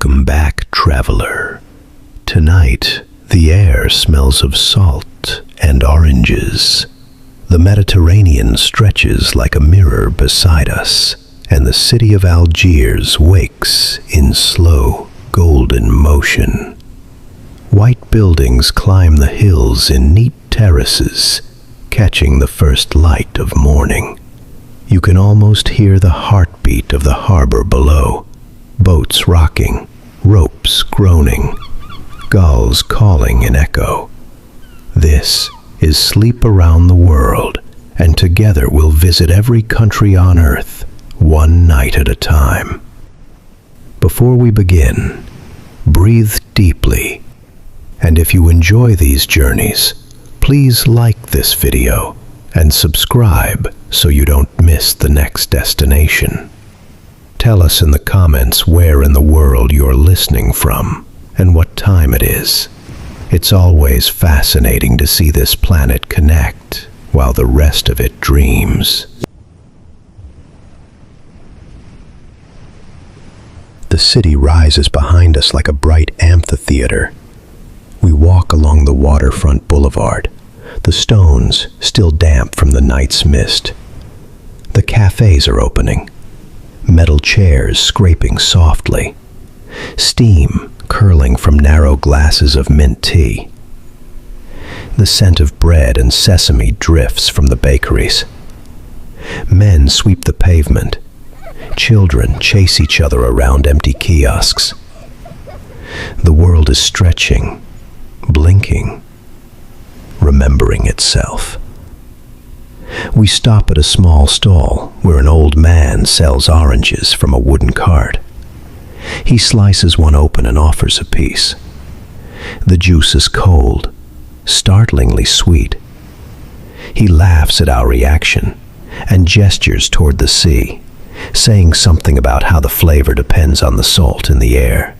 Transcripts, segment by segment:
Welcome back, traveler. Tonight, the air smells of salt and oranges. The Mediterranean stretches like a mirror beside us, and the city of Algiers wakes in slow, golden motion. White buildings climb the hills in neat terraces, catching the first light of morning. You can almost hear the heartbeat of the harbor below, boats rocking, ropes groaning, gulls calling in echo. This is Sleep Around the World, and together we'll visit every country on earth, one night at a time. Before we begin, breathe deeply, and if you enjoy these journeys, please like this video and subscribe so you don't miss the next destination. Tell us in the comments where in the world you're listening from and what time it is. It's always fascinating to see this planet connect while the rest of it dreams. The city rises behind us like a bright amphitheater. We walk along the waterfront boulevard, the stones still damp from the night's mist. The cafes are opening, metal chairs scraping softly, steam curling from narrow glasses of mint tea. The scent of bread and sesame drifts from the bakeries. Men sweep the pavement. Children chase each other around empty kiosks. The world is stretching, blinking, remembering itself. We stop at a small stall where an old man sells oranges from a wooden cart. He slices one open and offers a piece. The juice is cold, startlingly sweet. He laughs at our reaction and gestures toward the sea, saying something about how the flavor depends on the salt in the air.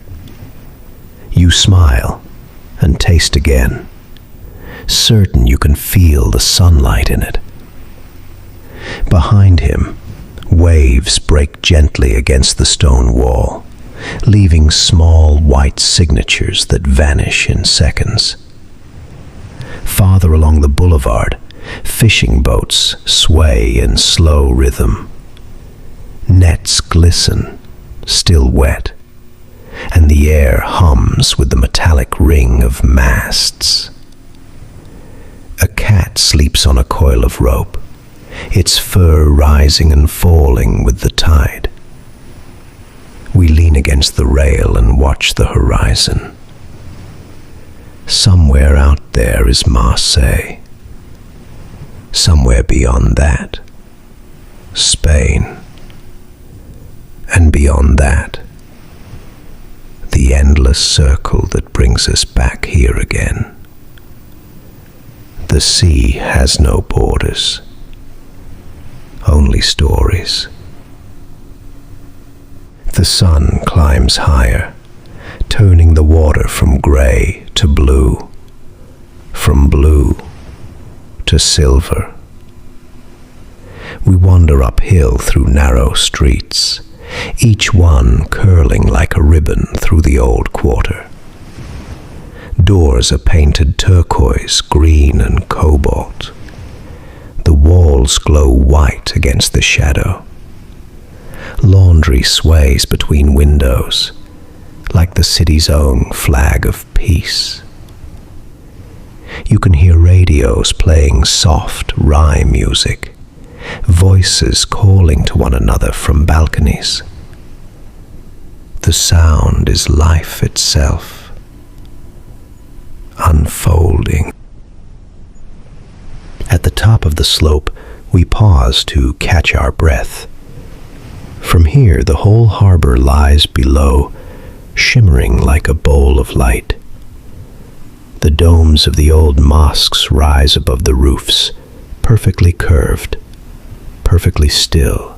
You smile and taste again, certain you can feel the sunlight in it. Behind him, waves break gently against the stone wall, leaving small white signatures that vanish in seconds. Farther along the boulevard, fishing boats sway in slow rhythm. Nets glisten, still wet, and the air hums with the metallic ring of masts. A cat sleeps on a coil of rope, its fur rising and falling with the tide. We lean against the rail and watch the horizon. Somewhere out there is Marseille. Somewhere beyond that, Spain. And beyond that, the endless circle that brings us back here again. The sea has no borders, only stories. The sun climbs higher, turning the water from gray to blue, from blue to silver. We wander uphill through narrow streets, each one curling like a ribbon through the old quarter. Doors are painted turquoise, green, and cobalt. The walls glow white against the shadow. Laundry sways between windows, like the city's own flag of peace. You can hear radios playing soft rhyme music, voices calling to one another from balconies. The sound is life itself, unfolding. At the top of the slope, we pause to catch our breath. From here, the whole harbor lies below, shimmering like a bowl of light. The domes of the old mosques rise above the roofs, perfectly curved, perfectly still.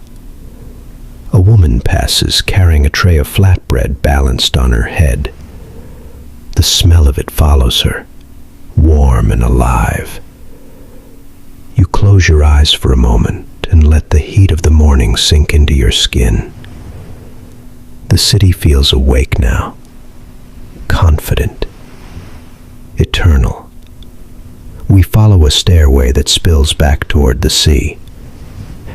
A woman passes carrying a tray of flatbread balanced on her head. The smell of it follows her, warm and alive. You close your eyes for a moment and let the heat of the morning sink into your skin. The The city feels awake now, confident, eternal. We follow a stairway that spills back toward the sea.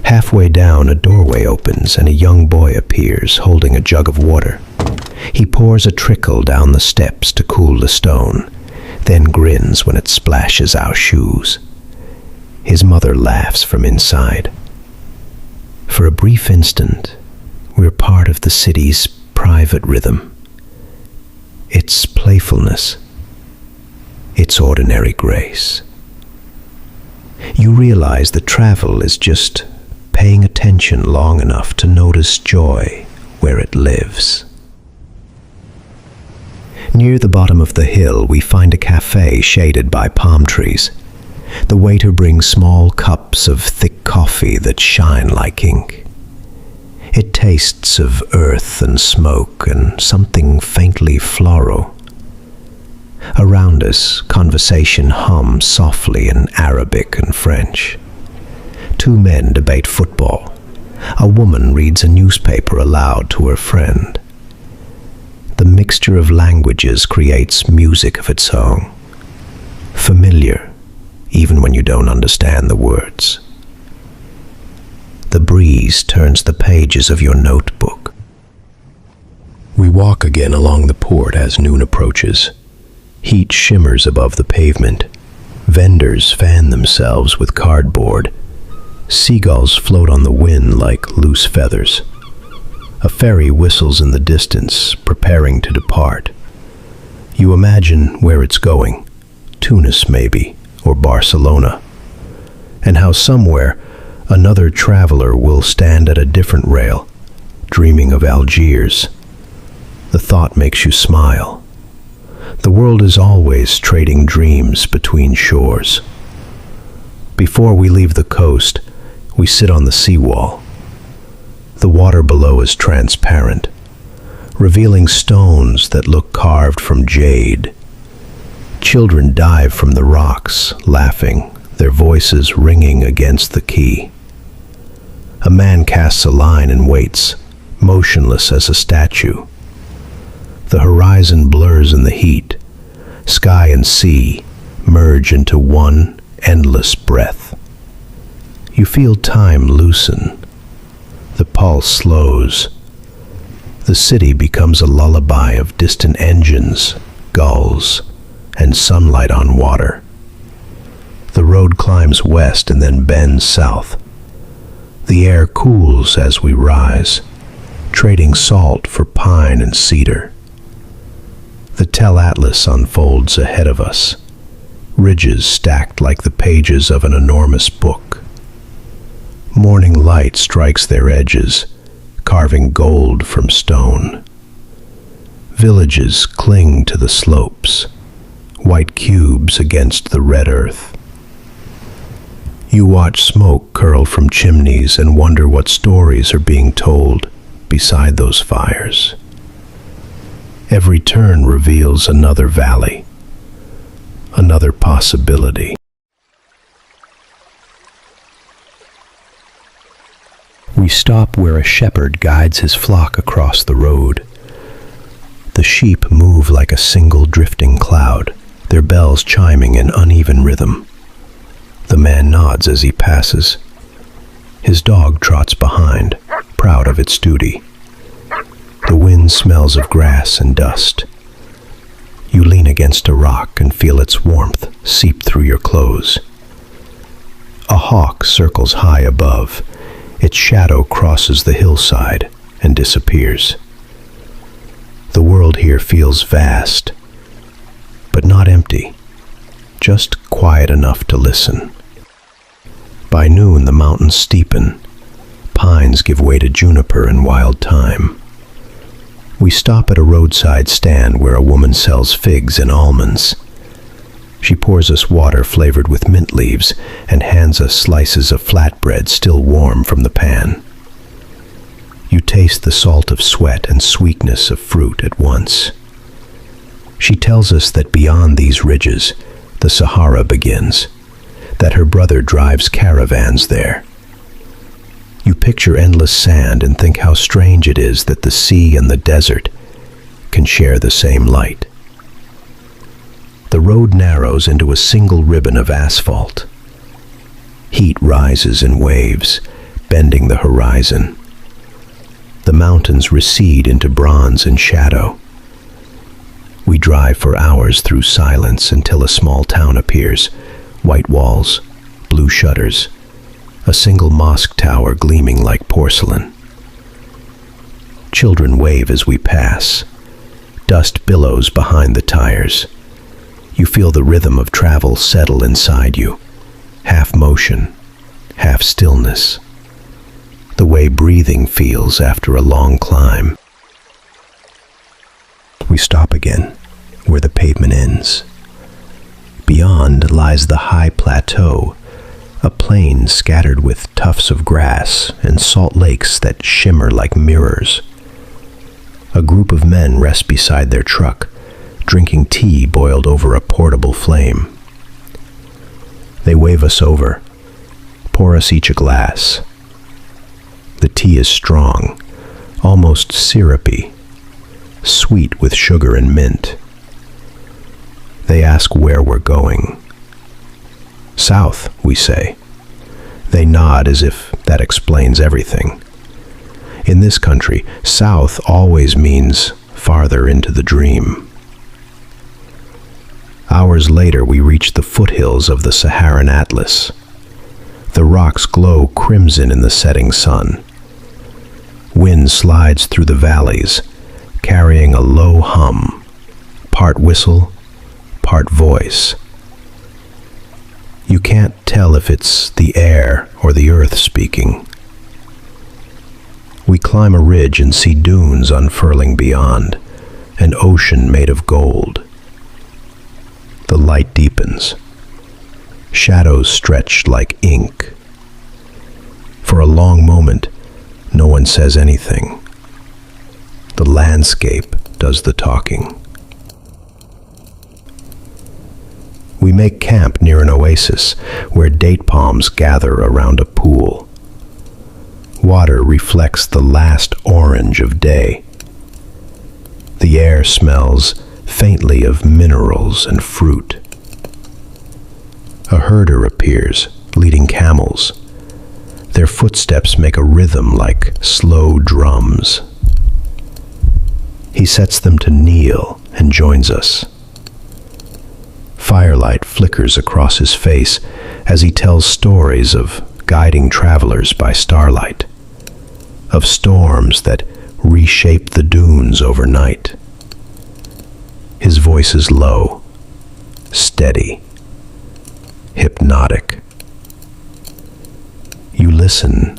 Halfway down, a doorway opens and a young boy appears, holding a jug of water. He pours a trickle down the steps to cool the stone, then grins when it splashes our shoes. His mother laughs from inside. For a brief instant, we're part of the city's private rhythm. Its playfulness, its ordinary grace. You realize that travel is just paying attention long enough to notice joy where it lives. Near the bottom of the hill, we find a cafe shaded by palm trees. The waiter brings small cups of thick coffee that shine like ink. It tastes of earth and smoke and something faintly floral. Around us, conversation hums softly in Arabic and French. Two men debate football. A woman reads a newspaper aloud to her friend. The mixture of languages creates music of its own, familiar even when you don't understand the words. The breeze turns the pages of your notebook. We walk again along the port as noon approaches. Heat shimmers above the pavement. Vendors fan themselves with cardboard. Seagulls float on the wind like loose feathers. A ferry whistles in the distance, preparing to depart. You imagine where it's going, Tunis maybe, or Barcelona, and how somewhere another traveler will stand at a different rail, dreaming of Algiers. The thought makes you smile. The world is always trading dreams between shores. Before we leave the coast, we sit on the seawall. The water below is transparent, revealing stones that look carved from jade. Children dive from the rocks, laughing, their voices ringing against the quay. A man casts a line and waits, motionless as a statue. The horizon blurs in the heat. Sky and sea merge into one endless breath. You feel time loosen. The pulse slows. The city becomes a lullaby of distant engines, gulls, and sunlight on water. The road climbs west and then bends south. The air cools as we rise, trading salt for pine and cedar. The Tell Atlas unfolds ahead of us, ridges stacked like the pages of an enormous book. Morning light strikes their edges, carving gold from stone. Villages cling to the slopes, white cubes against the red earth. You watch smoke curl from chimneys and wonder what stories are being told beside those fires. Every turn reveals another valley, another possibility. We stop where a shepherd guides his flock across the road. The sheep move like a single drifting cloud, their bells chiming in uneven rhythm. The man nods as he passes. His dog trots behind, proud of its duty. The wind smells of grass and dust. You lean against a rock and feel its warmth seep through your clothes. A hawk circles high above. Its shadow crosses the hillside and disappears. The world here feels vast, but not empty, just quiet enough to listen. By noon, the mountains steepen. Pines give way to juniper and wild thyme. We stop at a roadside stand where a woman sells figs and almonds. She pours us water flavored with mint leaves and hands us slices of flatbread still warm from the pan. You taste the salt of sweat and sweetness of fruit at once. She tells us that beyond these ridges, the Sahara begins, that her brother drives caravans there. You picture endless sand and think how strange it is that the sea and the desert can share the same light. The road narrows into a single ribbon of asphalt. Heat rises in waves, bending the horizon. The mountains recede into bronze and shadow. We drive for hours through silence until a small town appears. White walls, blue shutters, a single mosque tower gleaming like porcelain. Children wave as we pass. Dust billows behind the tires. You feel the rhythm of travel settle inside you, half motion, half stillness, the way breathing feels after a long climb. We stop again, where the pavement ends. Beyond lies the high plateau, a plain scattered with tufts of grass and salt lakes that shimmer like mirrors. A group of men rest beside their truck, drinking tea boiled over a portable flame. They wave us over, pour us each a glass. The tea is strong, almost syrupy, sweet with sugar and mint. They ask where we're going. South, we say. They nod as if that explains everything. In this country, south always means farther into the dream. Hours later, we reach the foothills of the Saharan Atlas. The rocks glow crimson in the setting sun. Wind slides through the valleys, carrying a low hum, part whistle, part voice. You can't tell if it's the air or the earth speaking. We climb a ridge and see dunes unfurling beyond, an ocean made of gold. The light deepens. Shadows stretch like ink. For a long moment, no one says anything. The landscape does the talking. We make camp near an oasis where date palms gather around a pool. Water reflects the last orange of day. The air smells faintly of minerals and fruit. A herder appears, leading camels. Their footsteps make a rhythm like slow drums. He sets them to kneel and joins us. Firelight flickers across his face as he tells stories of guiding travelers by starlight, of storms that reshape the dunes overnight. His voice is low, steady, hypnotic. You listen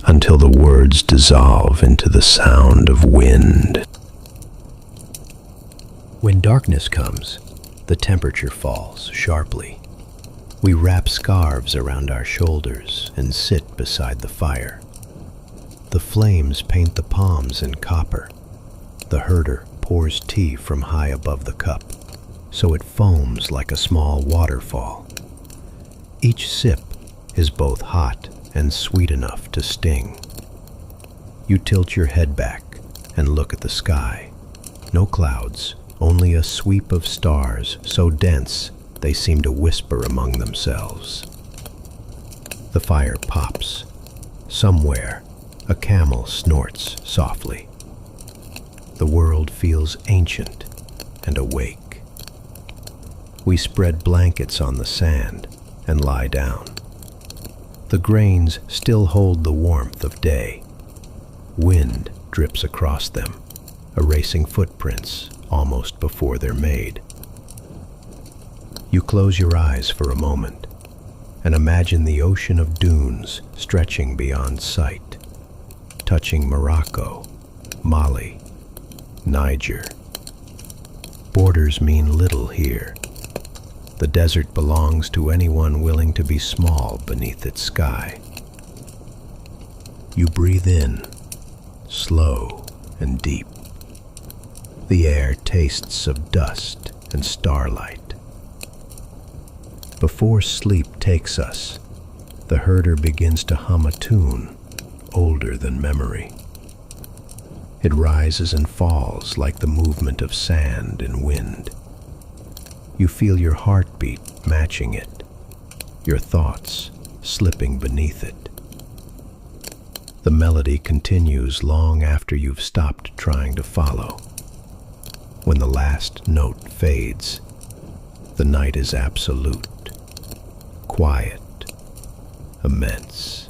until the words dissolve into the sound of wind. When darkness comes, the temperature falls sharply. We wrap scarves around our shoulders and sit beside the fire. The flames paint the palms in copper. The herder pours tea from high above the cup, so it foams like a small waterfall. Each sip is both hot and sweet enough to sting. You tilt your head back and look at the sky. No clouds, only a sweep of stars so dense they seem to whisper among themselves. The fire pops. Somewhere, a camel snorts softly. The world feels ancient and awake. We spread blankets on the sand and lie down. The grains still hold the warmth of day. Wind drips across them, erasing footprints almost before they're made. You close your eyes for a moment and imagine the ocean of dunes stretching beyond sight, touching Morocco, Mali, Niger. Borders mean little here. The desert belongs to anyone willing to be small beneath its sky. You breathe in, slow and deep. The air tastes of dust and starlight. Before sleep takes us, the herder begins to hum a tune, older than memory. It rises and falls like the movement of sand and wind. You feel your heartbeat matching it, your thoughts slipping beneath it. The melody continues long after you've stopped trying to follow. When the last note fades, the night is absolute, quiet, immense,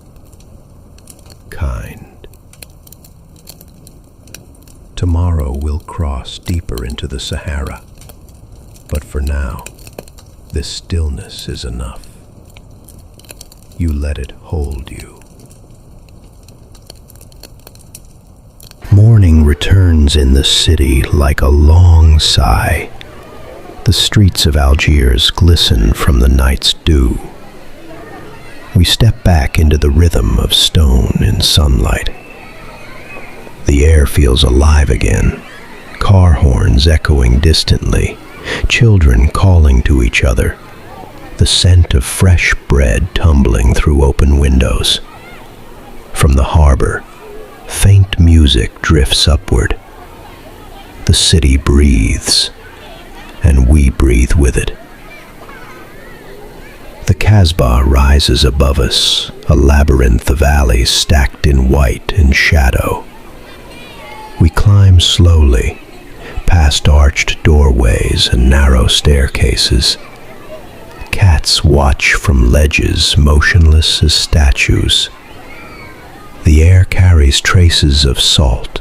kind. Tomorrow we'll cross deeper into the Sahara, but for now, this stillness is enough. You let it hold you. Morning returns in the city like a long sigh. The streets of Algiers glisten from the night's dew. We step back into the rhythm of stone and sunlight. The air feels alive again, car horns echoing distantly, children calling to each other, the scent of fresh bread tumbling through open windows. From the harbor, faint music drifts upward. The city breathes, and we breathe with it. The Casbah rises above us, a labyrinth of alleys stacked in white and shadow. We climb slowly, past arched doorways and narrow staircases. Cats watch from ledges, motionless as statues. The air carries traces of salt,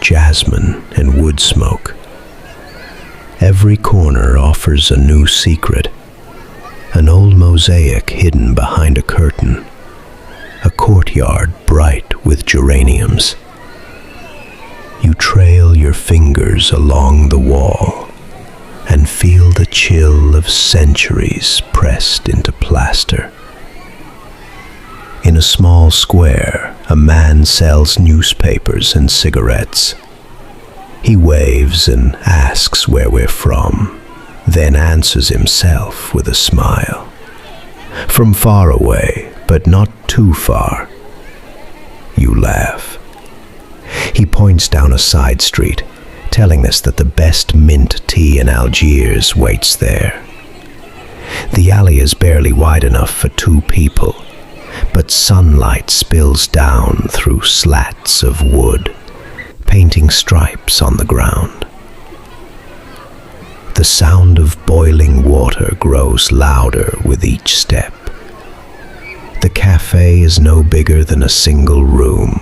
jasmine, and wood smoke. Every corner offers a new secret, an old mosaic hidden behind a curtain, a courtyard bright with geraniums. You trail your fingers along the wall and feel the chill of centuries pressed into plaster. In a small square, a man sells newspapers and cigarettes. He waves and asks where we're from, then answers himself with a smile. From far away, but not too far. You laugh. He points down a side street, telling us that the best mint tea in Algiers waits there. The alley is barely wide enough for 2 people, but sunlight spills down through slats of wood, painting stripes on the ground. The sound of boiling water grows louder with each step. The cafe is no bigger than a single room,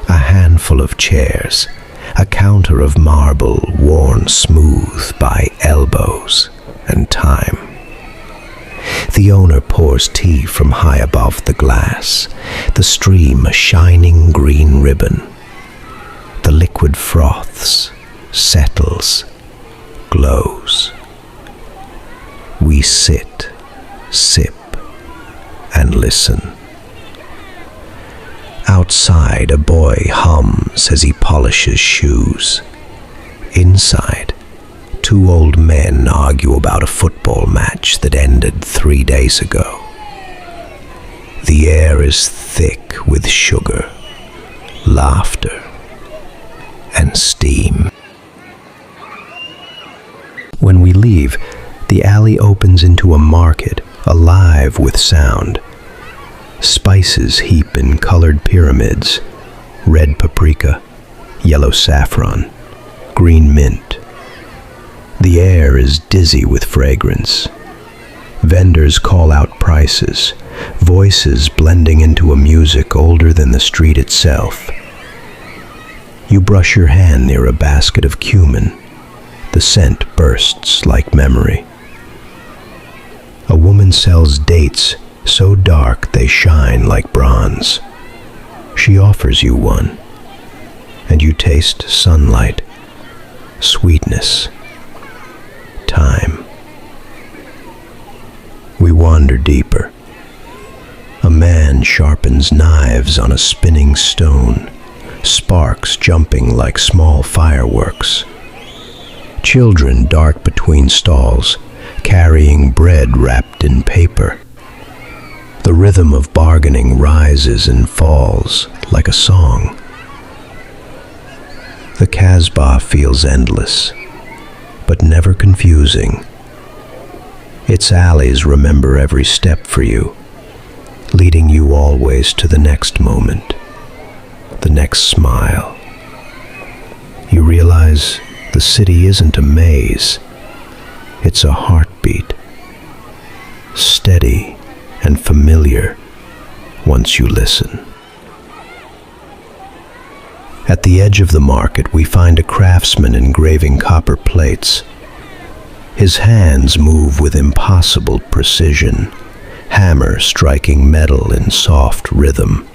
a handful of chairs, a counter of marble worn smooth by elbows and time. The owner pours tea from high above the glass, the stream a shining green ribbon. The liquid froths, settles, glows. We sit, sip, and listen. Outside, a boy hums as he polishes shoes. Inside, 2 old men argue about a football match that ended 3 days ago. The air is thick with sugar, laughter, and steam. When we leave, the alley opens into a market, alive with sound. Spices heap in colored pyramids, red paprika, yellow saffron, green mint. The air is dizzy with fragrance. Vendors call out prices, voices blending into a music older than the street itself. You brush your hand near a basket of cumin. The scent bursts like memory. A woman sells dates so dark they shine like bronze. She offers you one, and you taste sunlight, sweetness, time. We wander deeper. A man sharpens knives on a spinning stone, sparks jumping like small fireworks. Children dart between stalls, carrying bread wrapped in paper. The rhythm of bargaining rises and falls like a song. The Casbah feels endless, but never confusing. Its alleys remember every step for you, leading you always to the next moment, the next smile. You realize the city isn't a maze, it's a heartbeat, steady and familiar once you listen. At the edge of the market, we find a craftsman engraving copper plates. His hands move with impossible precision, hammer striking metal in soft rhythm.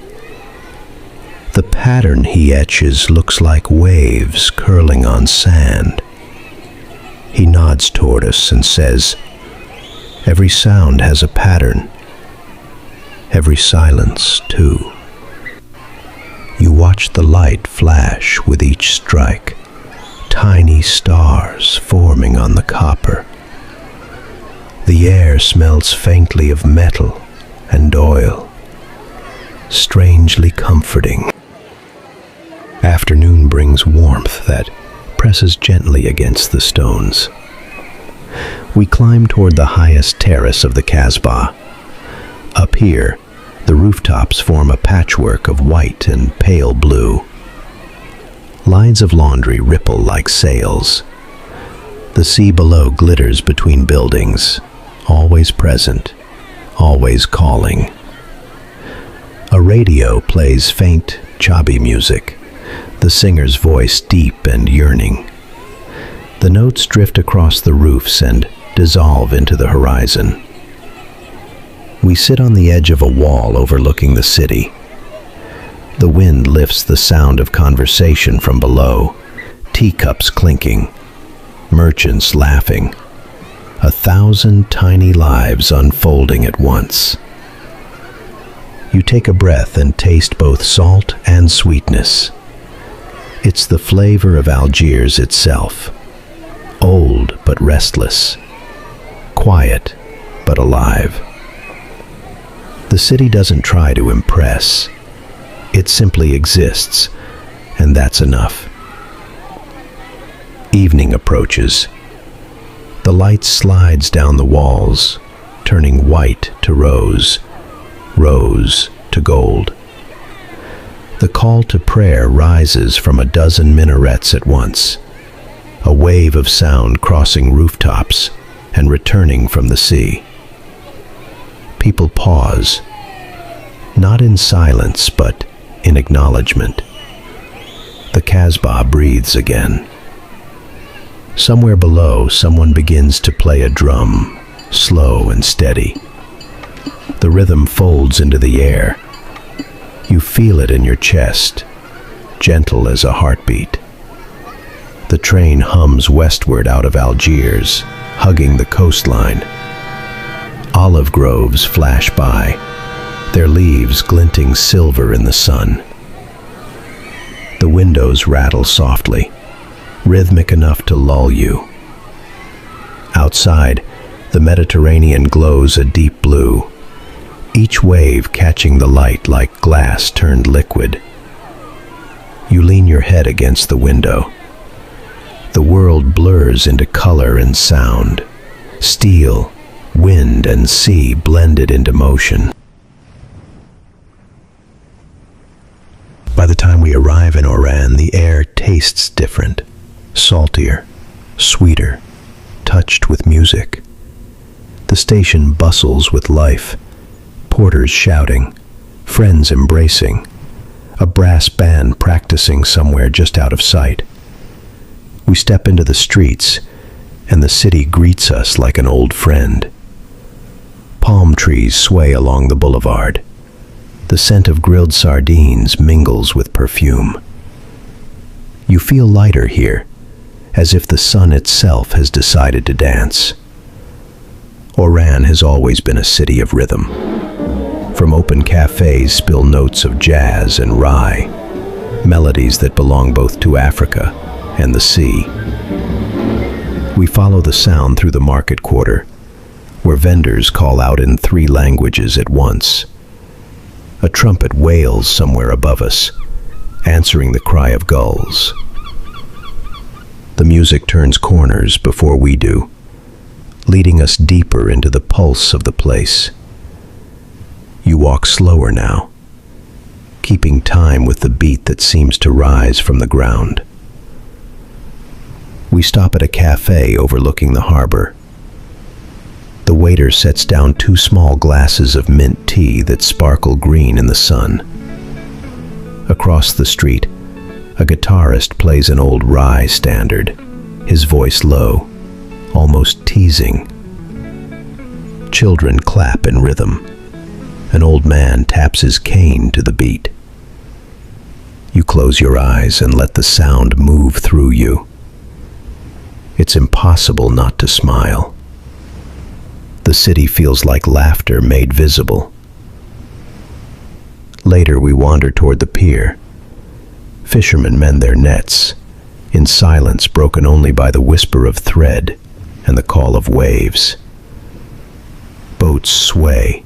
The pattern he etches looks like waves curling on sand. He nods toward us and says, "Every sound has a pattern. Every silence, too." You watch the light flash with each strike, tiny stars forming on the copper. The air smells faintly of metal and oil, strangely comforting. Afternoon brings warmth that presses gently against the stones. We climb toward the highest terrace of the Casbah. Up here, the rooftops form a patchwork of white and pale blue. Lines of laundry ripple like sails. The sea below glitters between buildings, always present, always calling. A radio plays faint, chubby music, the singer's voice deep and yearning. The notes drift across the roofs and dissolve into the horizon. We sit on the edge of a wall overlooking the city. The wind lifts the sound of conversation from below, teacups clinking, merchants laughing, 1,000 tiny lives unfolding at once. You take a breath and taste both salt and sweetness. It's the flavor of Algiers itself, old but restless, quiet but alive. The city doesn't try to impress. It simply exists, and that's enough. Evening approaches. The light slides down the walls, turning white to rose, rose to gold. The call to prayer rises from a dozen minarets at once, a wave of sound crossing rooftops and returning from the sea. People pause, not in silence, but in acknowledgement. The Casbah breathes again. Somewhere below, someone begins to play a drum, slow and steady. The rhythm folds into the air. You feel it in your chest, gentle as a heartbeat. The train hums westward out of Algiers, hugging the coastline. Olive groves flash by, their leaves glinting silver in the sun. The windows rattle softly, rhythmic enough to lull you. Outside, the Mediterranean glows a deep blue, each wave catching the light like glass turned liquid. You lean your head against the window. The world blurs into color and sound, steel, wind and sea blended into motion. By the time we arrive in Oran, the air tastes different, saltier, sweeter, touched with music. The station bustles with life, porters shouting, friends embracing, a brass band practicing somewhere just out of sight. We step into the streets, and the city greets us like an old friend. Palm trees sway along the boulevard. The scent of grilled sardines mingles with perfume. You feel lighter here, as if the sun itself has decided to dance. Oran has always been a city of rhythm. From open cafes spill notes of jazz and rye, melodies that belong both to Africa and the sea. We follow the sound through the market quarter, where vendors call out in 3 languages at once. A trumpet wails somewhere above us, answering the cry of gulls. The music turns corners before we do, leading us deeper into the pulse of the place. You walk slower now, keeping time with the beat that seems to rise from the ground. We stop at a cafe overlooking the harbor. The waiter sets down 2 small glasses of mint tea that sparkle green in the sun. Across the street, a guitarist plays an old rye standard, his voice low, almost teasing. Children clap in rhythm. An old man taps his cane to the beat. You close your eyes and let the sound move through you. It's impossible not to smile. The city feels like laughter made visible. Later we wander toward the pier. Fishermen mend their nets, in silence broken only by the whisper of thread and the call of waves. Boats sway,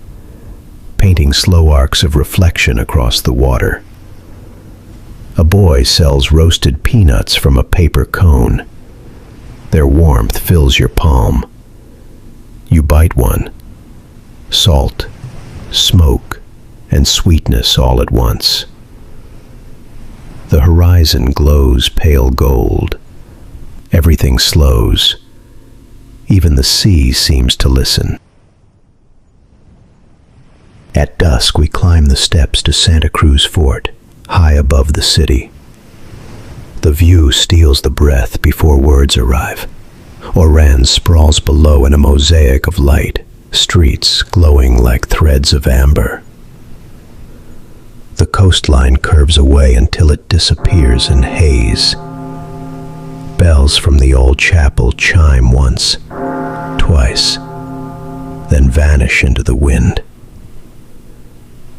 painting slow arcs of reflection across the water. A boy sells roasted peanuts from a paper cone. Their warmth fills your palm. You bite one. Salt, smoke, and sweetness all at once. The horizon glows pale gold. Everything slows. Even the sea seems to listen. At dusk, we climb the steps to Santa Cruz Fort, high above the city. The view steals the breath before words arrive. Oran sprawls below in a mosaic of light, streets glowing like threads of amber. The coastline curves away until it disappears in haze. Bells from the old chapel chime once, twice, then vanish into the wind.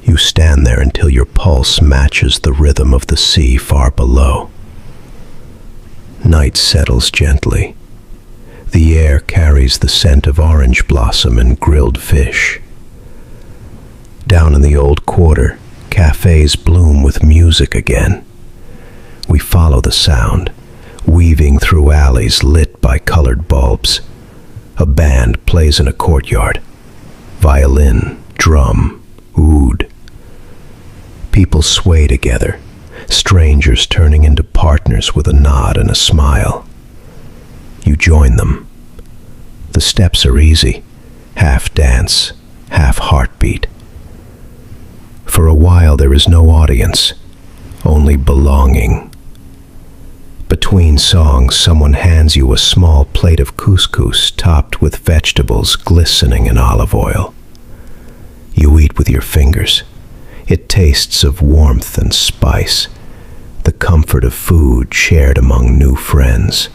You stand there until your pulse matches the rhythm of the sea far below. Night settles gently. The air carries the scent of orange blossom and grilled fish. Down in the old quarter, cafes bloom with music again. We follow the sound, weaving through alleys lit by colored bulbs. A band plays in a courtyard. Violin, drum, oud. People sway together, strangers turning into partners with a nod and a smile. You join them. The steps are easy, half dance, half heartbeat. For a while there is no audience, only belonging. Between songs, someone hands you a small plate of couscous topped with vegetables glistening in olive oil. You eat with your fingers. It tastes of warmth and spice, the comfort of food shared among new friends.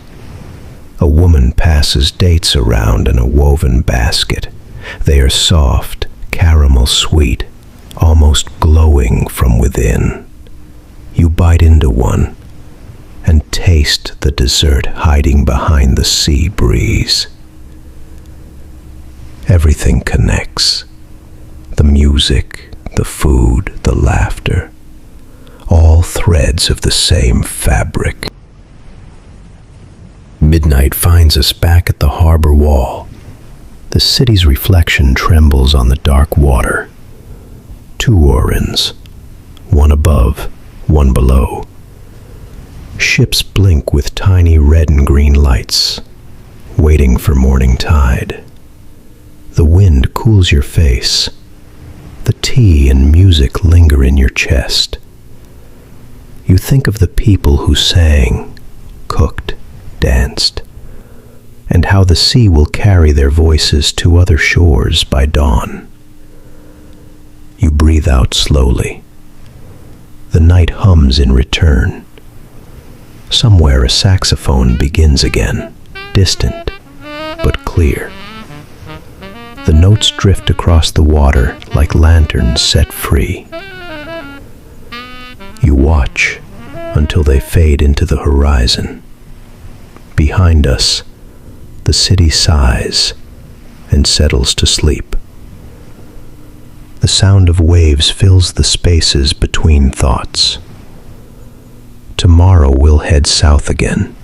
A woman passes dates around in a woven basket. They are soft, caramel sweet, almost glowing from within. You bite into one and taste the dessert hiding behind the sea breeze. Everything connects. The music, the food, the laughter, all threads of the same fabric. Midnight finds us back at the harbor wall. The city's reflection trembles on the dark water. 2 Orans, one above, one below. Ships blink with tiny red and green lights, waiting for morning tide. The wind cools your face. The tea and music linger in your chest. You think of the people who sang, cooked, danced, and how the sea will carry their voices to other shores by dawn. You breathe out slowly. The night hums in return. Somewhere a saxophone begins again, distant but clear. The notes drift across the water like lanterns set free. You watch until they fade into the horizon. Behind us, the city sighs and settles to sleep. The sound of waves fills the spaces between thoughts. Tomorrow we'll head south again,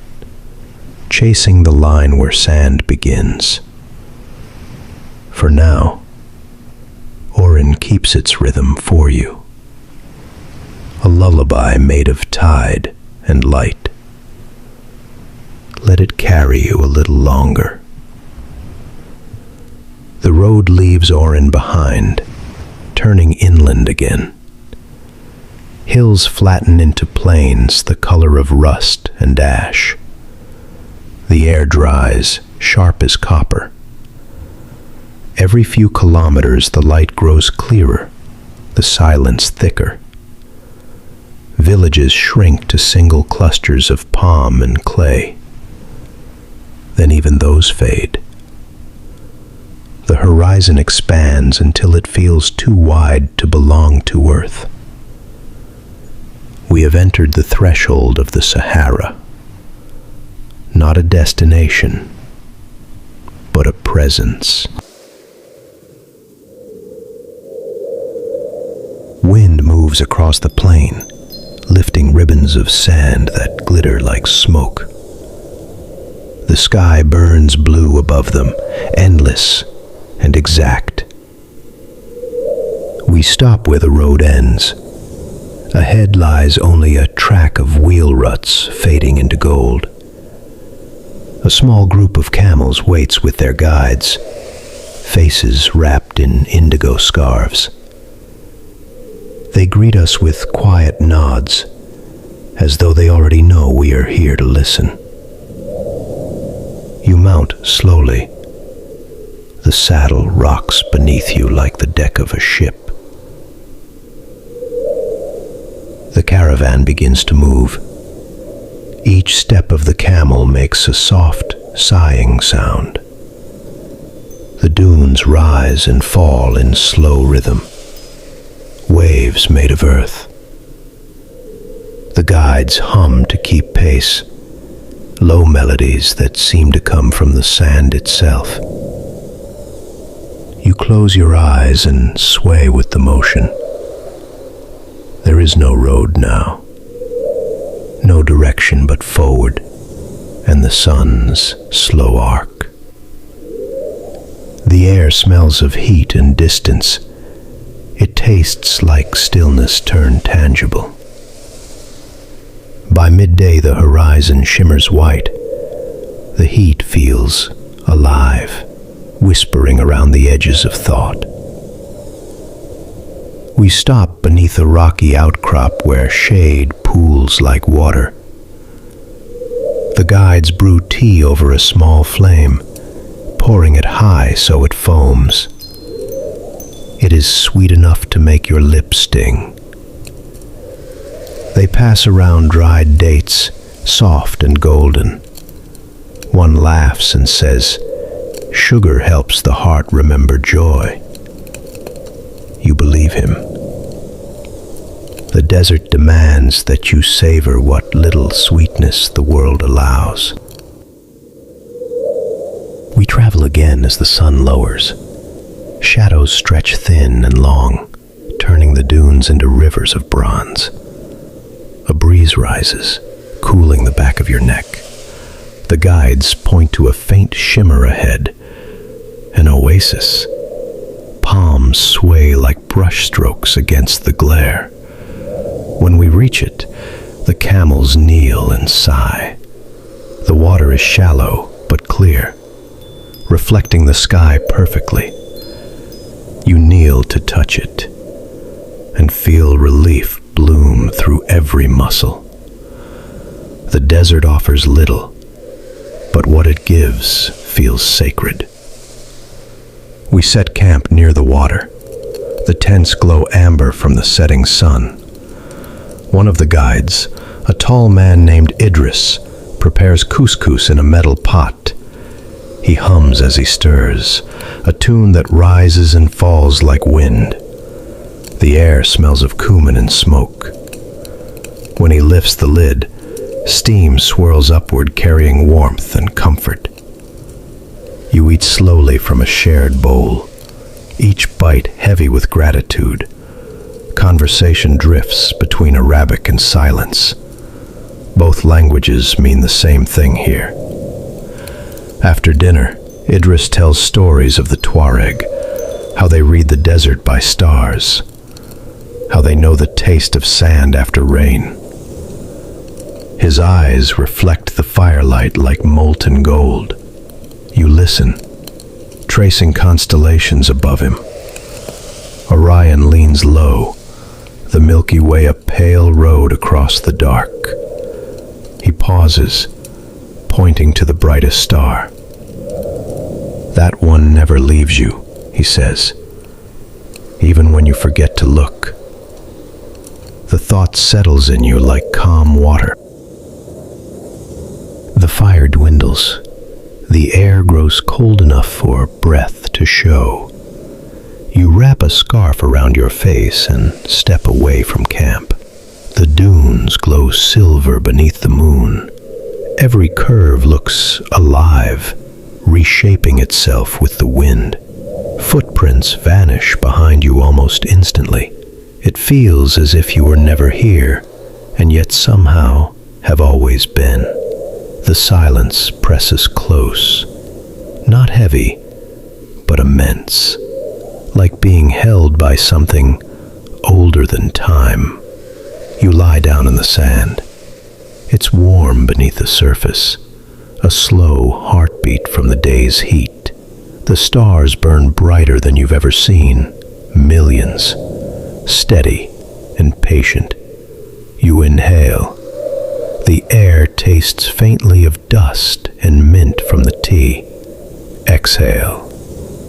chasing the line where sand begins. For now, Oran keeps its rhythm for you, a lullaby made of tide and light. Let it carry you a little longer. The road leaves Oran behind, turning inland again. Hills flatten into plains the color of rust and ash. The air dries, sharp as copper. Every few kilometers the light grows clearer, the silence thicker. Villages shrink to single clusters of palm and clay. Then even those fade. The horizon expands until it feels too wide to belong to Earth. We have entered the threshold of the Sahara, not a destination, but a presence. Wind moves across the plain, lifting ribbons of sand that glitter like smoke. The sky burns blue above them, endless and exact. We stop where the road ends. Ahead lies only a track of wheel ruts fading into gold. A small group of camels waits with their guides, faces wrapped in indigo scarves. They greet us with quiet nods, as though they already know we are here to listen. You mount slowly. The saddle rocks beneath you like the deck of a ship. The caravan begins to move. Each step of the camel makes a soft, sighing sound. The dunes rise and fall in slow rhythm, waves made of earth. The guides hum to keep pace, low melodies that seem to come from the sand itself. You close your eyes and sway with the motion. There is no road now, no direction but forward, and the sun's slow arc. The air smells of heat and distance. It tastes like stillness turned tangible. By midday the horizon shimmers white. The heat feels alive, whispering around the edges of thought. We stop beneath a rocky outcrop where shade pools like water. The guides brew tea over a small flame, pouring it high so it foams. It is sweet enough to make your lips sting. They pass around dried dates, soft and golden. One laughs and says, "Sugar helps the heart remember joy." You believe him. The desert demands that you savor what little sweetness the world allows. We travel again as the sun lowers. Shadows stretch thin and long, turning the dunes into rivers of bronze. A breeze rises, cooling the back of your neck. The guides point to a faint shimmer ahead, an oasis. Palms sway like brushstrokes against the glare. When we reach it, the camels kneel and sigh. The water is shallow but clear, reflecting the sky perfectly. You kneel to touch it and feel relief bloom through every muscle. The desert offers little, but what it gives feels sacred. We set camp near the water. The tents glow amber from the setting sun. One of the guides, a tall man named Idris, prepares couscous in a metal pot. He hums as he stirs, a tune that rises and falls like wind. The air smells of cumin and smoke. When he lifts the lid, steam swirls upward, carrying warmth and comfort. You eat slowly from a shared bowl, each bite heavy with gratitude. Conversation drifts between Arabic and silence. Both languages mean the same thing here. After dinner, Idris tells stories of the Tuareg, how they read the desert by stars, how they know the taste of sand after rain. His eyes reflect the firelight like molten gold. You listen, tracing constellations above him. Orion leans low, the Milky Way a pale road across the dark. He pauses, pointing to the brightest star. That one never leaves you, he says, even when you forget to look. The thought settles in you like calm water. The fire dwindles. The air grows cold enough for breath to show. You wrap a scarf around your face and step away from camp. The dunes glow silver beneath the moon. Every curve looks alive, reshaping itself with the wind. Footprints vanish behind you almost instantly. It feels as if you were never here, and yet somehow have always been. The silence presses close, not heavy, but immense, like being held by something older than time. You lie down in the sand. It's warm beneath the surface, a slow heartbeat from the day's heat. The stars burn brighter than you've ever seen, millions, steady and patient. You inhale. The air tastes faintly of dust and mint from the tea. Exhale.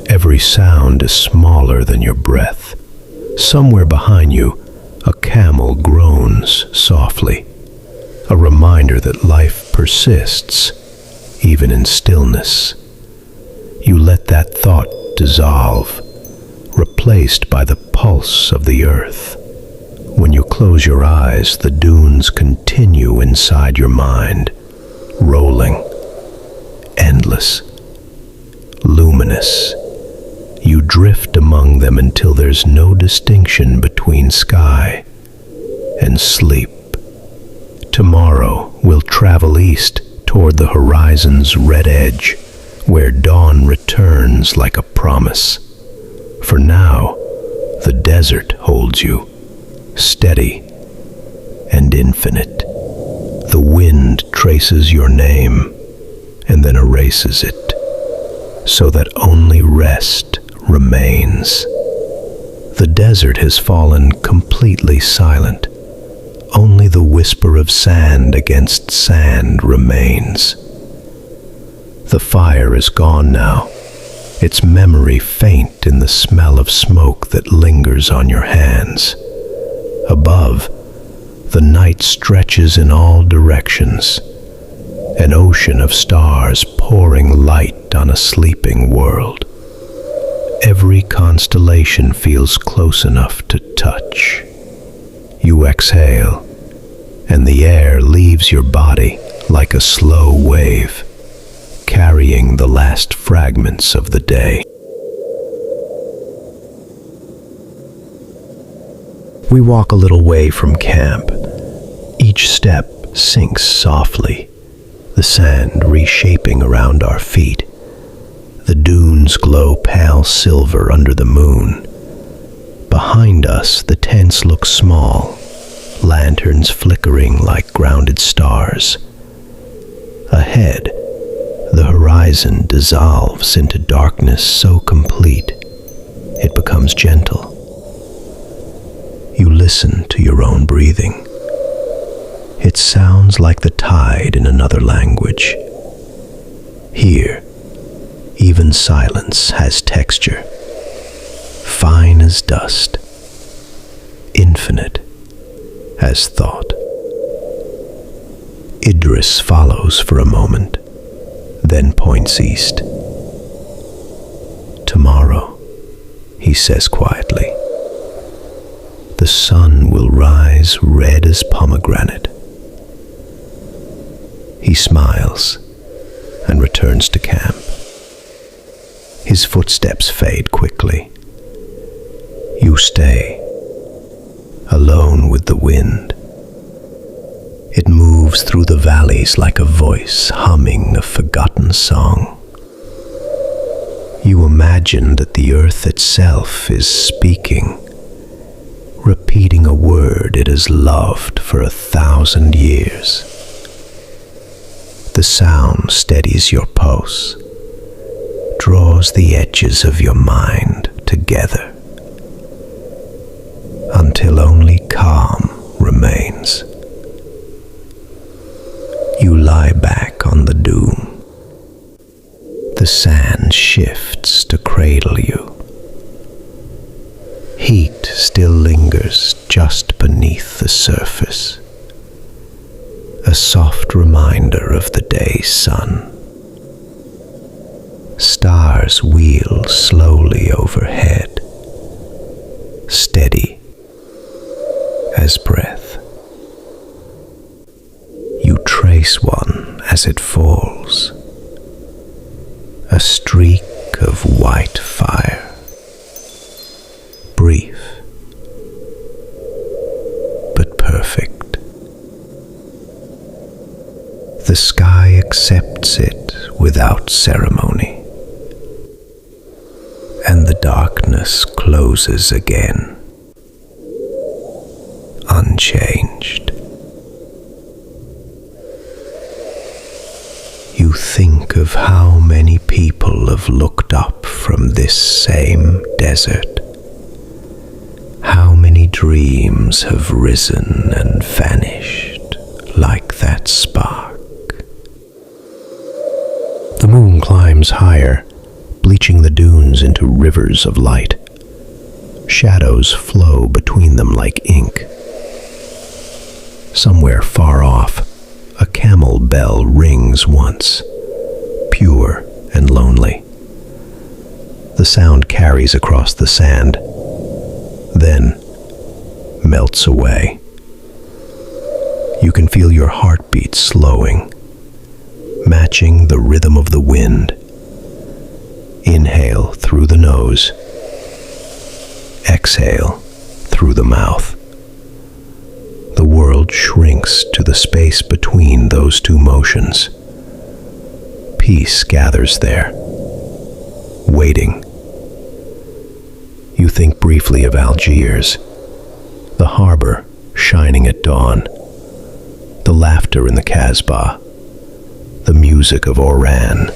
Every sound is smaller than your breath. Somewhere behind you, a camel groans softly, a reminder that life persists, even in stillness. You let that thought dissolve, replaced by the pulse of the earth. When you close your eyes, the dunes continue inside your mind, rolling, endless, luminous. You drift among them until there's no distinction between sky and sleep. Tomorrow we'll travel east toward the horizon's red edge, where dawn returns like a promise. For now, the desert holds you, steady and infinite. The wind traces your name and then erases it, so that only rest remains. The desert has fallen completely silent. Only the whisper of sand against sand remains. The fire is gone now, its memory faint in the smell of smoke that lingers on your hands. Above, the night stretches in all directions, an ocean of stars pouring light on a sleeping world. Every constellation feels close enough to touch. You exhale, and the air leaves your body like a slow wave, carrying the last fragments of the day. We walk a little way from camp. Each step sinks softly, the sand reshaping around our feet. The dunes glow pale silver under the moon. Behind us, the tents look small, lanterns flickering like grounded stars. Ahead, the horizon dissolves into darkness so complete, it becomes gentle. You listen to your own breathing. It sounds like the tide in another language. Here, even silence has texture, fine as dust, infinite as thought. Idris follows for a moment, then points east. Tomorrow, he says quietly, the sun will rise red as pomegranate. He smiles and returns to camp. His footsteps fade quickly. You stay, alone with the wind. It moves through the valleys like a voice humming a forgotten song. You imagine that the earth itself is speaking, repeating a word it has loved for 1,000 years. The sound steadies your pulse, draws the edges of your mind together, until only calm remains. You lie back on the dune. The sand shifts to cradle you. Heat still lingers just beneath the surface, a soft reminder of the day's sun. Stars wheel slowly overhead, steady as breath. You trace one as it falls, a streak of white fire, brief but perfect. The sky accepts it without ceremony, and the darkness closes again, unchanged. You think of how many people have looked up from this same desert. How many dreams have risen and vanished like that spark. The moon climbs higher, bleaching the dunes into rivers of light. Shadows flow between them like ink. Somewhere far off, a camel bell rings once, pure and lonely. The sound carries across the sand, then melts away. You can feel your heartbeat slowing, matching the rhythm of the wind. Inhale through the nose, exhale through the mouth. The world shrinks to the space between those two motions. Peace gathers there, waiting. You think briefly of Algiers, the harbor shining at dawn, the laughter in the Casbah, the music of Oran,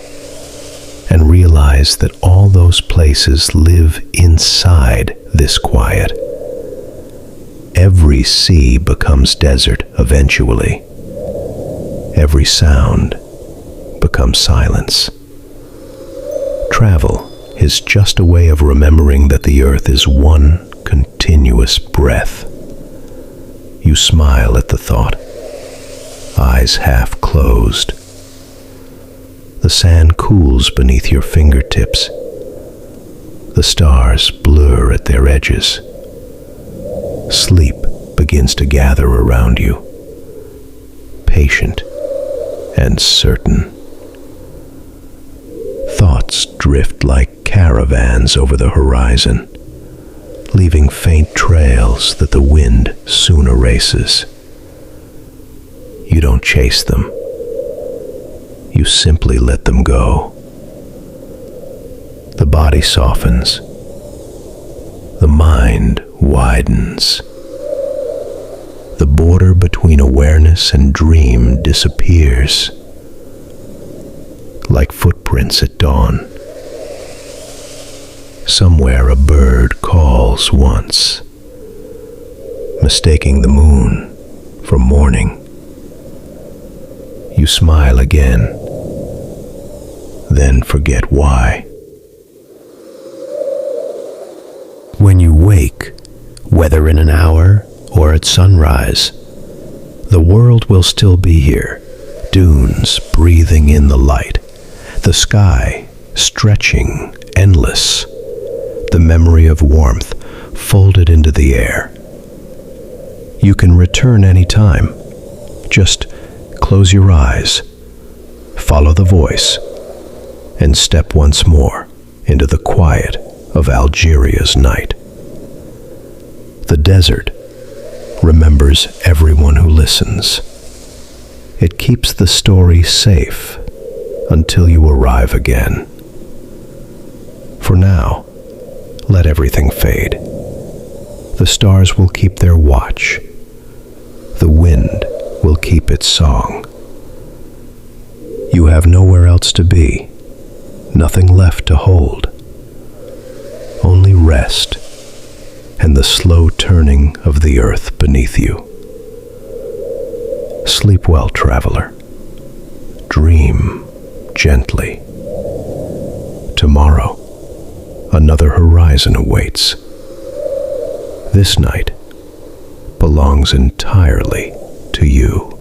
and realize that all those places live inside this quiet. Every sea becomes desert eventually. Every sound becomes silence. Travel is just a way of remembering that the earth is one continuous breath. You smile at the thought, eyes half closed. The sand cools beneath your fingertips. The stars blur at their edges. Sleep begins to gather around you, patient and certain. Thoughts drift like caravans over the horizon, leaving faint trails that the wind soon erases. You don't chase them. You simply let them go. The body softens. The mind widens. The border between awareness and dream disappears, like footprints at dawn. Somewhere a bird calls once, mistaking the moon for morning. You smile again, then forget why. When you wake, whether in an hour or at sunrise, the world will still be here, dunes breathing in the light, the sky stretching endless, the memory of warmth folded into the air. You can return any time. Just close your eyes, follow the voice, and step once more into the quiet of Algeria's night. The desert remembers everyone who listens. It keeps the story safe until you arrive again. For now, let everything fade. The stars will keep their watch. The wind will keep its song. You have nowhere else to be, nothing left to hold. Only rest and the slow turning of the earth beneath you. Sleep well, traveler. Dream gently. Tomorrow, another horizon awaits. This night belongs entirely to you.